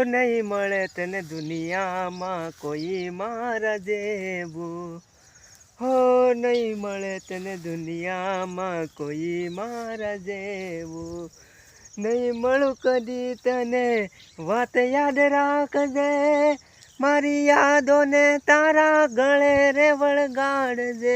નહીં મળે તને દુનિયામાં કોઈ મારા જેવું, હો નહીં મળે તને દુનિયામાં કોઈ મારા જેવું, નહીં મળું કદી તને વાત યાદ રાખજે, મારી યાદોને તારા ગળે રે વળગાડજે,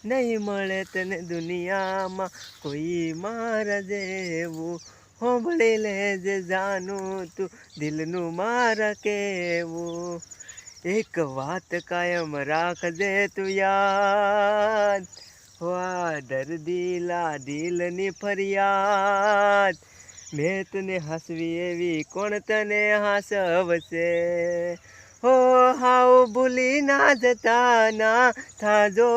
નહીં મળે તને દુનિયામાં કોઈ મારા જેવું, હોંભળી લેજે જાનું તું દિલનું મારા કેવું, એક વાત કાયમ રાખજે તું યાદ, આ દર્દીલા દિલની ફરિયાદ, મેં તને હસવી એવી કોણ તને હસવશે, હો હાવ ભૂલી ના જતા ના થાજો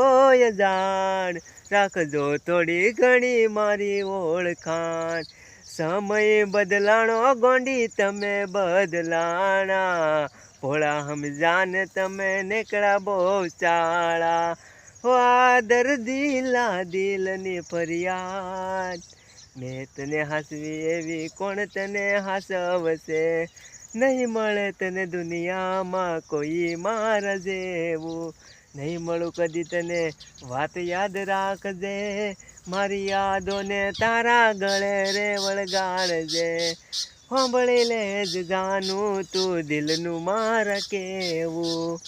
જાણ, રાખજો થોડી ઘણી મારી ઓળખાણ, સમય બદલાણો ગોંડી તમે બદલાણા, ભોળા સમજાન તમે નીકળ્યા બહુ ચાળા, હો આ દર્દીલા દિલની ફરિયાદ, મેં તને હસવી એવી કોણ તને હસવશે, નહીં મળે તને દુનિયામાં કોઈ મારા જેવું, નહીં મળું કદી તને વાત યાદ રાખજે, મારી યાદોને તારા ગળે રે વળગાડજે, સાંભળી લેજ જાનું તું દિલનું મારા કેવું.